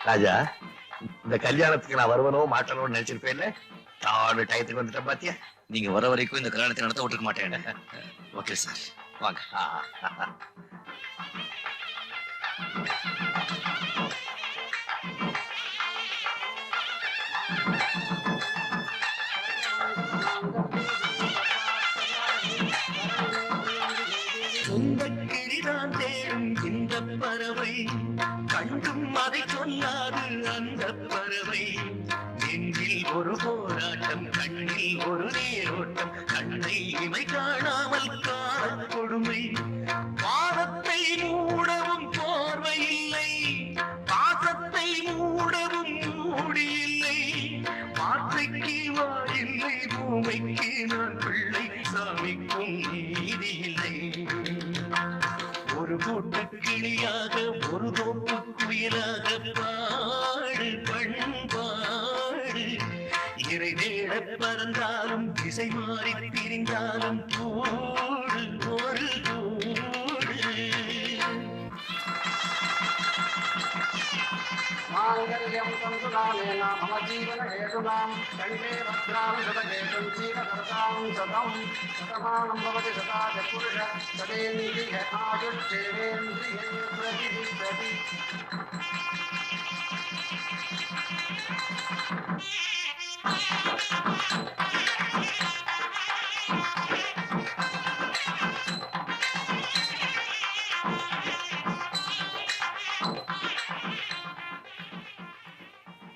ராஜா, இந்த கல்யாணத்துக்கு நான் வருவனோ மாட்டனோ நினைச்சிருப்பேன். நான் டயத்துக்கு வந்துட்டேன் பாத்தியா. நீங்க வர வரைக்கும் இந்த கல்யாணத்தை நடத்த விட்டுக்க மாட்டேன். ஓகே சார், வாங்க. கிளிதான் தேடும் இந்த பறவை, கண்டும் அதை சொல்லாது அந்த பறவை. நெஞ்சில் ஒரு போராட்டம், கண்ணில் ஒரு நீரோட்டம், கண்ணை இமை காணாமல் காண கொடுமை. பாதத்தை மூடவும் போர்வை இல்லை, பாசத்தை மூடவும் மூடியில்லை. வார்த்தைக்கு வாயில்லை, பூமைக்கு நான் பிள்ளை, சாமிக்கும் நீதி இல்லை. ஒரு கூட்டு கிளியாக ஒரு தோப்பு குயிலாக பாடு பண்பாடு. இறை தேட பறந்தாலும் திசை மாறி திரிந்தாலும் கூடு ஒரு கூடு. மாங்கல்யம் தந்துநாமேன மம ஜீவன ஹேதுனாம் கண்டே பத்ராம் சதகேதும் ஜீவகர்தாம் சதம் சதமானம் பவதி சதா புருஷ சதேந்திரிய ஆயுட்சேவேந்திரியே பிரதிஷ்டதி.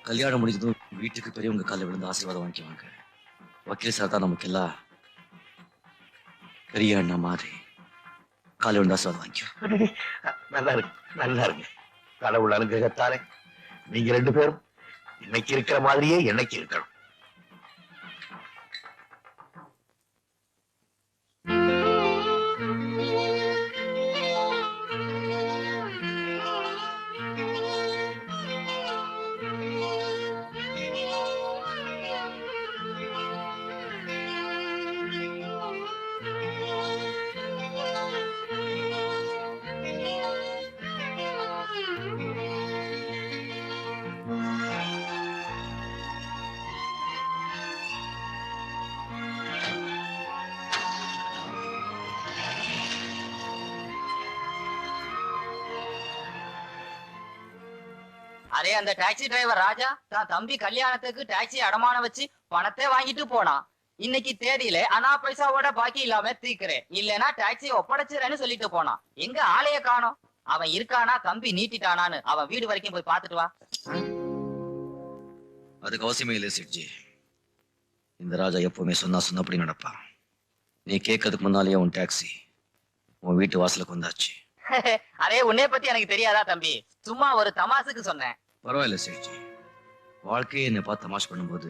கல்யாணம் முடிஞ்சதும் வீட்டுக்கு பெரியவங்க காலையில் விழுந்து ஆசீர்வாதம் வாங்கிக்குவாங்க. வக்கீல் சார் தான் நமக்கு எல்லாம் பெரிய அண்ணா மாதிரி காலை விழுந்து ஆசீர்வாதம் வாங்கிக்குவோம். நல்லா இருக்கு, நல்லா இருக்கு. கடவுள் அனுகிரகத்தாலே நீங்க ரெண்டு பேரும் இன்னைக்கு இருக்கிற மாதிரியே என்னைக்கு இருக்கணும். அரே, அந்த டாக்ஸி டிரைவர் ராஜா தான் தம்பி கல்யாணத்துக்கு டாக்ஸி அடமான வச்சு பணத்தை வாங்கிட்டு போனான். இன்னைக்கு தேதியில அனா பைசாவோட பாக்கி இல்லாம தீக்குறேன், இல்லன்னா டாக்ஸி ஒப்படைச்சிடறேன்னு சொல்லிட்டு போனான். எங்க ஆளைய காணோம். அவன் இருக்கானா தம்பி நீட்டிட்டானான்னு அவன் வீடு வரைக்கும் போய் பாத்துட்டு வா. அதுக்கு அவசியமே இல்லை சேட்ஜி. இந்த ராஜா எப்பவுமே சொன்னபடி நடப்பான். நீ கேட்கறதுக்கு முன்னாலேயே உன் டாக்ஸி உன் வீட்டு வாசலுக்கு வந்தாச்சு. அரே, உன்னை பத்தி எனக்கு தெரியாதா தம்பி? சும்மா ஒரு தமாசுக்கு சொன்னேன். பரவாயில்ல சேட்ஜி, வாழ்க்கையை என்னை பார்த்து தமாஷ் பண்ணும்போது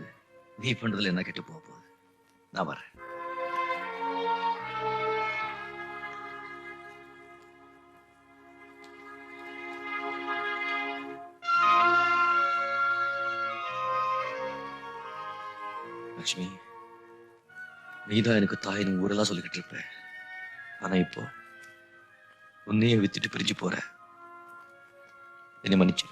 நீ பண்றதுல என்ன கெட்டு போக போகுது. நான் வரேன். லட்சுமி, நீதான் எனக்கு தாயின்னு ஊரெல்லாம் சொல்லிக்கிட்டு இருப்ப. ஆனா இப்போ உன்னையே வித்துட்டு பிரிஞ்சு போற. என்னை மன்னிச்சு.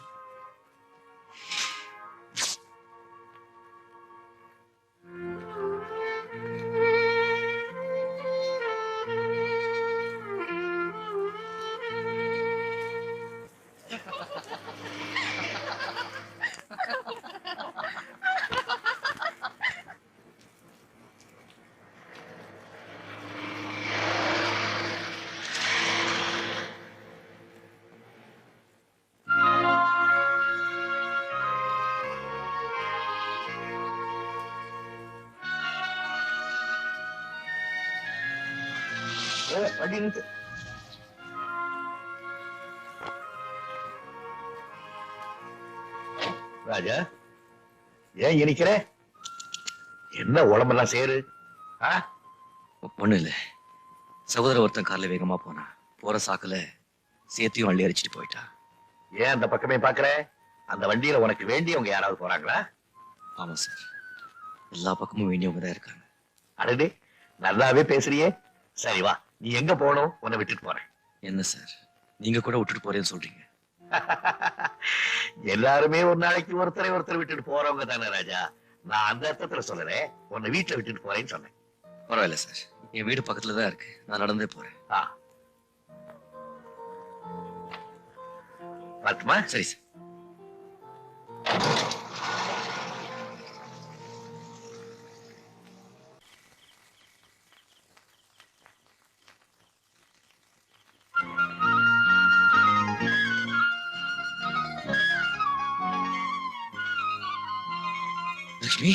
ராஜா, ஏன் இனிக்கிற? என்ன உடம்பெல்லாம் சேரு? ஒண்ணு இல்ல, சகோதர ஒருத்தன் கார்ல வேகமா போனா போற சாக்குல சேர்த்தையும் அள்ளி அடிச்சிட்டு போயிட்டா. ஏன் அந்த பக்கமே பாக்குற? அந்த வண்டியில உனக்கு வேண்டியவங்க யாராவது போறாங்களா? ஆமா சார், எல்லா பக்கமும் வேண்டியவங்க தான் இருக்காங்க. அடடே, நல்லாவே பேசுறியே. சரி வா, நீ எங்க போகணும்? உன்னை விட்டுட்டு போறேன். என்ன சார், நீங்க கூட விட்டுட்டு போறேன்னு சொல்றீங்க? எல்லாருமே ஒரு நாளைக்கு ஒருத்தரை விட்டுட்டு போறவங்க தானே ராஜா. நான் அந்த அர்த்தத்துல சொல்றேன், உன்னை வீட்டுல விட்டுட்டு போறேன்னு சொன்னேன். பரவாயில்ல சார், என் வீடு பக்கத்துல தான் இருக்கு, நான் நடந்தே போறேன். பார்த்துமா? சரி சார். லட்சுமி,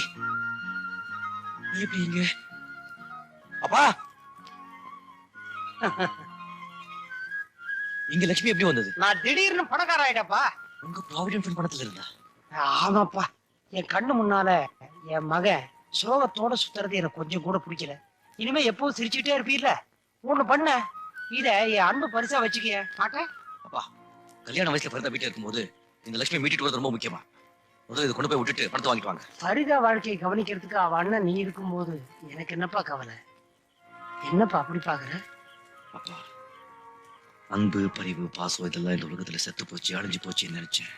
நீ எப்படி இங்க? அப்பா, இங்க லட்சுமி எப்படி வந்தது? நான் திடீர்னு பணக்கார ஆயிட்டப்பா. உங்க ப்ராவிடன்ட் ஃபண்ட் பணத்துல இருந்தா? ஆமாப்பா, என் கண்ணு முன்னால என் மகன் சோகத்தோட சுத்துறது எனக்கு கொஞ்சம் கூட பிடிக்கல. இனிமே எப்பவும் சிரிச்சுட்டே இருப்பீல்ல, ஒண்ணு பண்ண, இத என் அன்பு பரிசா வச்சுக்க மாட்டேன். அப்பா, கல்யாண வயசுல பிறந்த வீட்டுல இருக்கும்போது இந்த லட்சுமி மீட்டிட்டு வரது ரொம்ப முக்கியமா. முதல்ல இதை கொண்டு போய் விட்டுட்டு பணத்தை வாங்கிட்டு வாங்க. ஃபரிதா வாழ்க்கையை கவனிக்கிறதுக்கு அவ அண்ணன் நீ இருக்கும்போது எனக்கு என்னப்பா கவலை? என்னப்பா அப்படி பாக்குற? அப்பா, அன்பு, பரிவு, பாசம் இதெல்லாம் இந்த உலகத்துல செத்து போச்சு, அழிஞ்சு போச்சுன்னு நினைச்சேன்.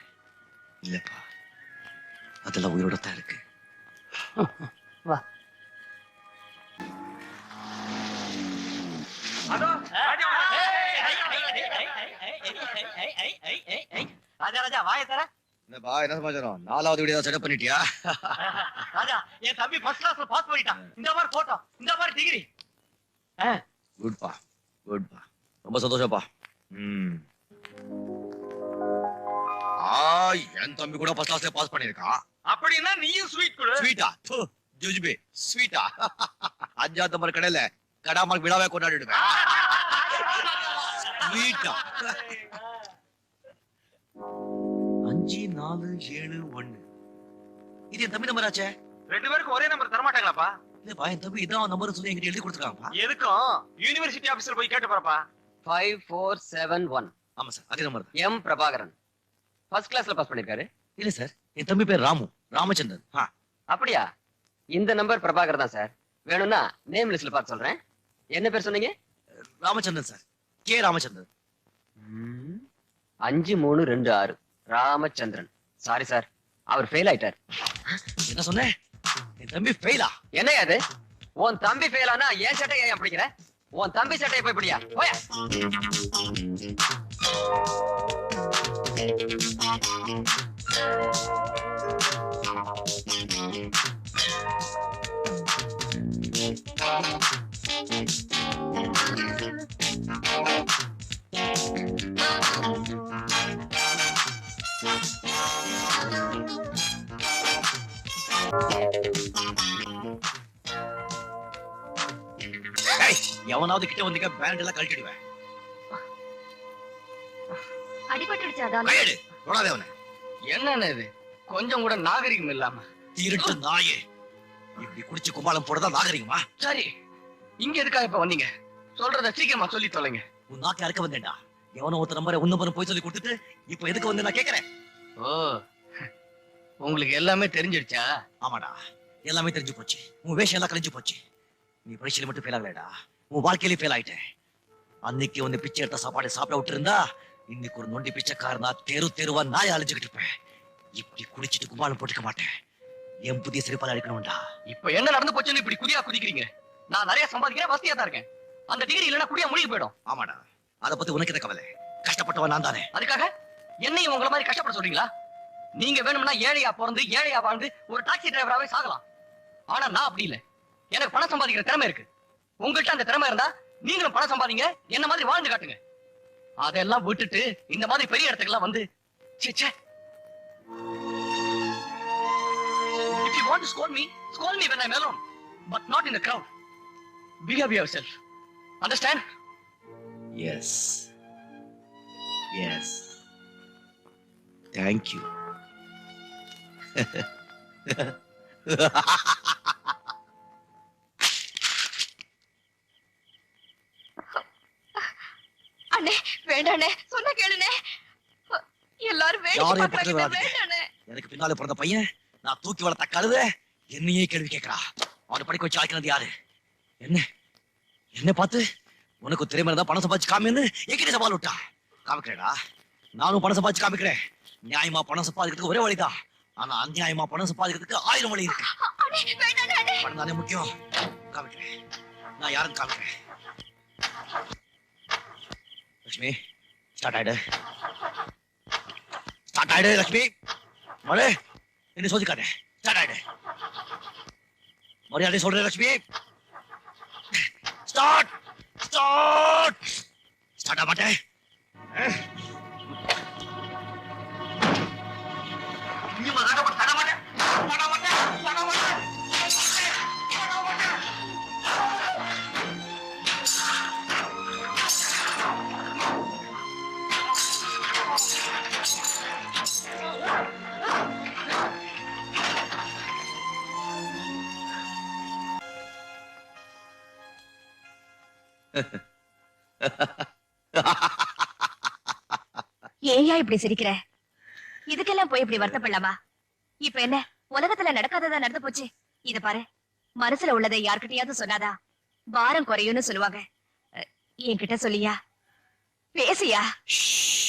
இல்லப்பா, அதெல்லாம் உயிரோட தான் இருக்கு. வா. ராஜா ராஜா வாய தர. என்னப்பா, என்ன சமாச்சாரம்? 4வது வீடியோ செட்டப் பண்ணிட்டியா? ராஜா, என் தம்பி ஃபர்ஸ்ட் கிளாஸ்ல பாஸ் பண்ணிட்டான். இந்த மாதிரி போட்டோ, இந்த மாதிரி டிகிரி. குட்பா, குட்பா, ரொம்ப சந்தோஷப்பா. என் தம்பி கூட ஃபர்ஸ்ட் கிளாஸ்ல பாஸ் பண்ணிருக்கான். அப்படின்னா நீயும் ஸ்வீட் கொடு. ஸ்வீட்டா? ஜுஜுபி ஸ்வீட்டா? 5வது நம்பர் கடையில கடாமல் விழாவே கொண்டாடிடுவேன். ஸ்வீட்டா? 5 4 7 1. இது என் தம்பி நம்பர் ஆச்சே. 2 பேருக்கு ஒரே நம்பர் தர மாட்டாங்களாப்பா? இல்லப்பா, என் தம்பி இதான் நம்பர் சொல்லி என்கிட்ட எழுதி கொடுத்துருக்காங்கப்பா. எதுக்கும் யூனிவர்சிட்டி ஆபீஸ்ல போய் கேட்டு பாருப்பா. 5471 ஆமா சார், அதே நம்பர் தான். எம் பிரபாகரன் ஃபர்ஸ்ட் கிளாஸ்ல பாஸ் பண்ணிருக்காரு. இல்ல சார், என் தம்பி பேர் ராமு, ராமச்சந்திரன். அப்படியா? இந்த நம்பர் பிரபாகர் தான் சார். வேணும்னா நேம் லிஸ்ட்ல பார்த்து சொல்றேன். என்ன பேர் சொன்னீங்க? Ramachandran sir, K Ramachandran. 5326 Ramachandran. Sorry sir, அவர் ஃபெயில் ஆயிட்டார். என்ன சொன்னேன்? என் தம்பி ஃபெயிலா? என்னையா அது? உன் தம்பி ஃபெயில் ஆனா என் சட்டை ஏன் பிடிக்கிற? உன் தம்பி சட்டையை போய் பிடியா, போயா. எவனாவது கிட்ட வந்தீங்க பேண்ட் எல்லாம் கழட்டிடுவேன். அடிபட்டுடுச்சு அதான். கையெடு, தொடாதே அவனை. என்னன்னு இது? கொஞ்சம் கூட நாகரிகம் இல்லாம. திருட்டு நாயே, இப்படி குடிச்சு கும்பாலம் போடுறதா நாகரிகமா? சரி, இங்க எதுக்காக இப்ப வந்தீங்க? சொல்றத சீக்கிரமா சொல்லி தொலைங்க. உன் நாக்கு அறுக்க வந்தேன்டா. எவனோ ஒருத்த நம்பரை உன்னம்பரம் போய் சொல்லி கொடுத்துட்டு இப்ப எதுக்கு வந்து நான் கேக்குறேன்? ஓ, உங்களுக்கு எல்லாமே தெரிஞ்சிடுச்சா? ஆமாடா, எல்லாமே தெரிஞ்சு போச்சு. உன் வேஷம் எல்லாம் கழிஞ்சு போச்சு. நீ பரீட்சையில மட்டும் ஃபெயில் ஆகலடா, உன் வாழ்க்கையிலே ஃபெயில் ஆயிட்டேன். அன்னைக்கு வந்து பிச்சை எடுத்த சாப்பாடு சாப்பிட விட்டு இருந்தா இன்னைக்கு ஒரு நொண்டி பிச்சைக்காரனா தெருவா நாய் அழிஞ்சுக்கிட்டு இருப்பேன். இப்படி குடிச்சிட்டு கும்பாலம் போட்டுக்க மாட்டேன். என் புதிய சிரிப்பால அடிக்கணும்டா. இப்ப என்ன நடந்து போச்சுன்னு இப்படி குதியா குதிக்கிறீங்க? நான் நிறைய சம்பாதிக்கிறேன், வசதியா தான் இருக்கேன். அந்த டிகிரி இல்லைன்னா குடியா முடிவு போயிடும். ஆமாடா, அத பத்தி உனக்கு என்ன கவலை? கஷ்டப்பட்டவன் நான் தானே. அதுக்காக என்னையும் உங்களை மாதிரி கஷ்டப்பட சொல்றீங்களா? நீங்க வேணும்னா ஏழையா பிறந்து ஏழையா வாழ்ந்து ஒரு டாக்ஸி டிரைவராவே சாகலாம். ஆனா நான் அப்படி இல்லை. எனக்கு பணம் சம்பாதிக்கிற திறமை இருக்கு. உங்கள்கிட்ட அந்த திறமை இருந்தா நீங்களும் பணம் சம்பாதிங்க, என்ன மாதிரி வாழ்ந்து காட்டுங்க. அதெல்லாம் விட்டுட்டு இந்த மாதிரி பெரிய இடத்துக்குலாம் வந்து ச்சே. If you want to scold me when I'm alone, but not in the crowd. Behave yourself. Understand? Yes. Thank you. அண்ணே வேண்டாண்ணே, சொன்ன கேளுண்ணே. எல்லாரும் யாரையும் வேடிக்கை பக்கத்துல பார்க்கறாங்க வராதீங்க. வேண்டானே. எனக்கு பின்னால பிறந்த பையன் நான் தூக்கி வளர்த்த கழுத என்னையே கேள்வி கேட்கிறா. அவனை படிக்க வச்சு ஆக்கினது யாரு? என்ன பார்த்து உனக்கு திறமை இருந்தா பணம் சம்பாதிச்சு காமின்னு என்கிட்ட சவால் விட்டா. காமிக்கிறேடா, நானும் பணம் சம்பாதிச்சு காமிக்கிறேன். நியாயமா பணம் சம்பாதிக்கிறதுக்கு ஒரே வழிதான், ஆனா அநியாயமா பணம் சம்பாதிக்கிறதுக்கு 1000 வழி இருக்கு. அடே, வேண்டானே, அடே. பணம் தானே முக்கியம். காமிக்கிறேன், நான் யாருன்னு காமிக்கிறேன். லட்சுமி, ஸ்டார்ட் ஆயிடு. ஸ்டார்ட் ஆயிடு லட்சுமி. மழை என்ன சோதிக்காத. ஸ்டார்ட் ஆயிடு. மரியாதை சொல்றேன் லட்சுமி. ஸ்டார்ட் ஸ்டார்ட் ஸ்டார்ட் ஆக மாட்டேன். ஏயா இப்படி சிரிக்கிற? இதுக்கெல்லாம் போய் இப்படி வருத்தப்படலாமா? இப்ப என்ன உலகத்துல நடக்காததா நடந்து போச்சு. இத பாரு, மனசுல உள்ளதை யார்கிட்டயாவது சொன்னாதா பாரம் குறையும்னு சொல்லுவாங்க. என்கிட்ட சொல்லியா, பேசியா. ஷ்.